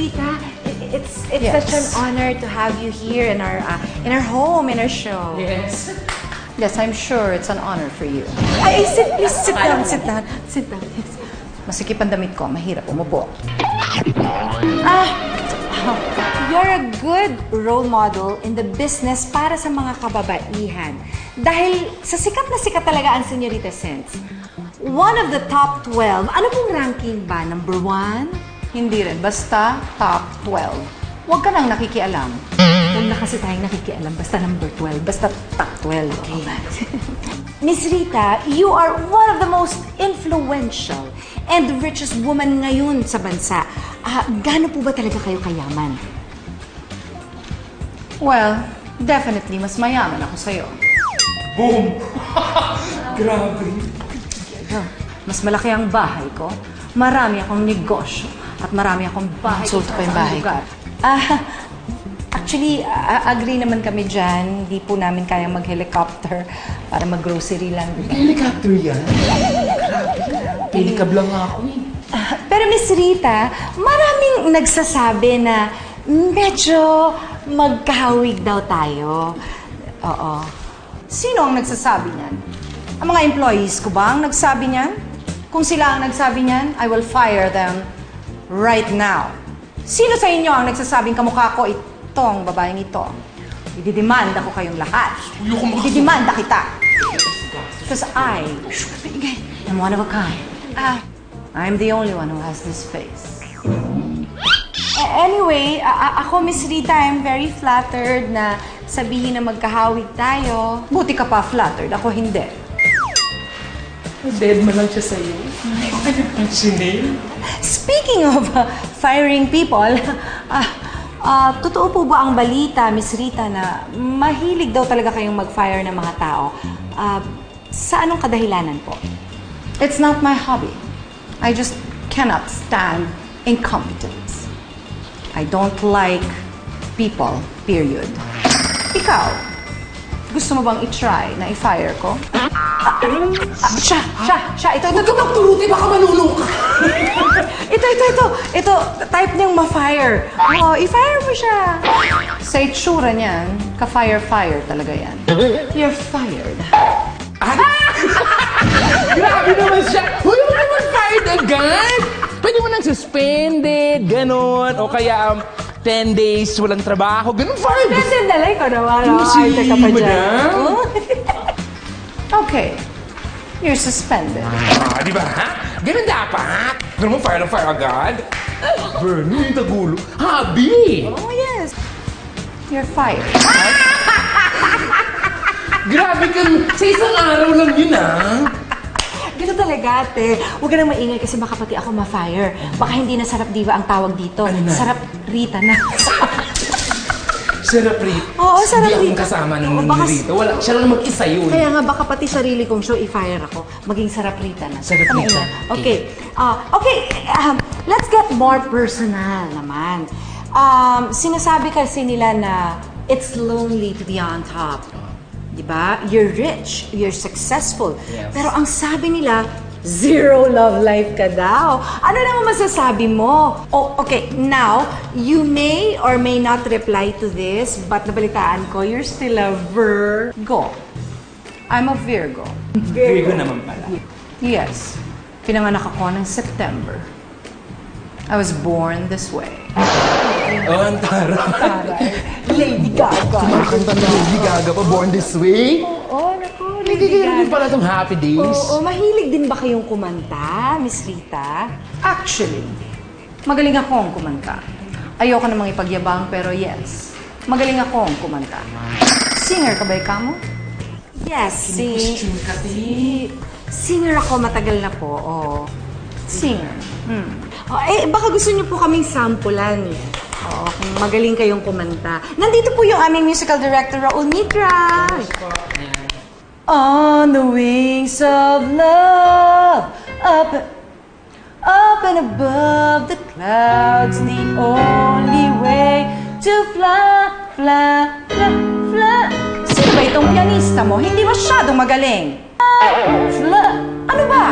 Rita, it's such an honor to have you here in our home, in our show. Yes. Yes, I'm sure it's an honor for you. Please sit down, sit down. Sit down, yes. Masikip ang damit ko, mahirap umupo. You're a good role model in the business para sa mga kababaihan. Dahil sa sikat na sikat talaga ang Señorita Sense. One of the top 12. Ano pong ranking ba? Number 1? Hindi rin, basta top 12. Huwag ka nang nakikialam. Huwag na kasi tayong nakikialam. Basta number 12. Basta top 12. Okay. Miss Rita, you are one of the most influential and richest woman ngayon sa bansa. Gaano po ba talaga kayo kayaman? Well, definitely mas mayaman ako sa'yo. Boom! Grabe. Mas malaki ang bahay ko, marami akong negosyo, at marami akong bahay. Sulto pa yung bahay ko. Actually, agree naman kami dyan. Hindi po namin kayang mag-helicopter para mag-grocery lang. Diba? Helicopter yan? Grabe. Helicab lang ako eh. Pero Miss Rita, maraming nagsasabi na medyo magkahawig daw tayo. Oo. Sino ang nagsasabi niyan? Ang mga employees ko ba ang nagsabi niyan? Kung sila ang nagsabi niyan, I will fire them right now. Sino sa inyo ang nagsasabing kamukha ko itong babaeng ito? Ididemanda ko kayong lahat. Ididemanda kita. Because I am one of a kind. I'm the only one who has this face. Anyway, ako, Miss Rita, I'm very flattered na sabihin na magkahawig tayo. Buti ka pa flattered, ako hindi. Dead man lang siya sa'yo. Ano pang sinil? Speaking of firing people, totoo po ba ang balita, Miss Rita, na mahilig daw talaga kayong mag-fire ng mga tao? Sa anong kadahilanan po? It's not my hobby. I just cannot stand incompetence. I don't like people, period. Ikaw, gusto mo bang i-try na i-fire ko? Siya, ito. Huwag ka magturuti, baka malulong ka. Ito, type niyang ma-fire. Oo, i-fire mo siya. Sa itsura niyan, ka-fire-fire talaga yan. You're fired. Grabe naman siya. Huwag mo naman fired agad. Pwede mo nang suspended, ganon. O kaya 10 days walang trabaho. Ganon fired. Sandalay ko naman. Si madam. Okay. You're suspended. Di ba? Ganon dapat. Ganon mo fire ng fire agad. Bernie, yung tagulo. Habi! Oh, yes. You're fired. Grabe ka. Sa isang araw lang yun, Ganito talaga, ate. Huwag ka nang maingay kasi baka pati ako ma-fire. Baka hindi na sarap diva ang tawag dito. Ano na? Sarap Rita na. Sarap Rita. Oo, sarap Hindi Rita. akong kasama ng Baka- Rita. Wala, siya lang mag-isa yun. Kaya nga, baka pati sarili kong show, i-fire ako. Maging sarap Rita na. Sarap Ano Rita. yun? Okay. Let's get more personal naman. Sinasabi kasi nila na it's lonely to be on top. Diba? You're rich, you're successful. Yes. Pero ang sabi nila, zero love life ka daw. Ano naman masasabi mo? Oh, okay, now, you may or may not reply to this, but nabalitaan ko, you're still a Virgo. I'm a Virgo. Virgo naman pala. Yes. Pinanganak ako ng September. I was born this way. Oh, ang taray. Lady Gaga. Kumakanta na Lady Gaga pa, Born This Way. Oo, naku, Lady Lady Gaga. Gaga. pala itong Happy Days. Oo, mahilig din ba kayong kumanta, Miss Rita? Actually, magaling akong kumanta. Ayoko namang ipagyabang, pero yes. Magaling akong kumanta. Singer ka ba ikaw mo? Yes, Costume kasi. singer ako matagal na po. Oh. Singer. Baka gusto niyo po kaming sampulan. Oo, kung magaling kayong kumanta. Nandito po yung aming musical director, Raul Mitra. On the wings of love, up and above the clouds, the only way to fly, fly, fly, fly. Sino ba itong pianista mo? Hindi masyadong magaling. Fly. Ano ba?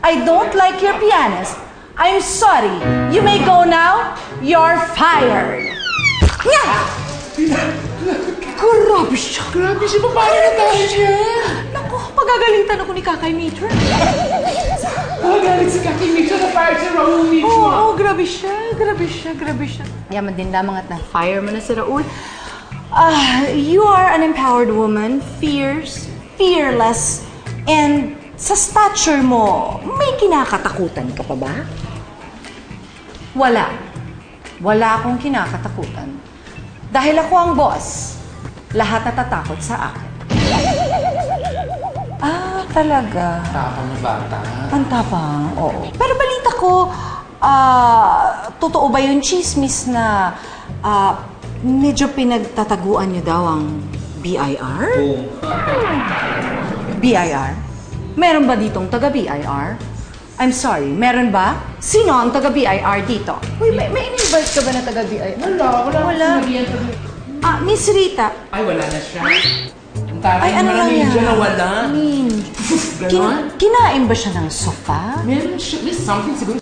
I don't like your pianist. I'm sorry. You may go now. You're fired. Nga! Grabe siya. Grabe siya, paano na tayo siya? Naku, pagagalitan ako ni Kakay Meter. Galit si Kaki Mitchell na fire si Raul Mitchell. Oo, grabe siya. Grabe siya, grabe siya. Yaman din lamang at na-fire mo na si Raul. You are an empowered woman, fierce, fearless, and sa stature mo, may kinakatakutan ka pa ba? Wala. Wala akong kinakatakutan. Dahil ako ang boss, lahat natatakot sa akin. Talaga. Tapang na bata. Ang tapang, oo. Pero balita ko, totoo ba yung chismis na medyo pinagtataguan niyo daw ang BIR? Oo. BIR? Meron ba ditong taga-BIR? I'm sorry, meron ba? Sino ang taga-BIR dito? Uy, may in-invite ka ba na taga-BIR? Wala. Miss Rita. Ay, wala na siya. Ang taray Ay, ano na lang yan? ninja na wala. Kinain ba siya ng sofa? Meron siya. There's something siguro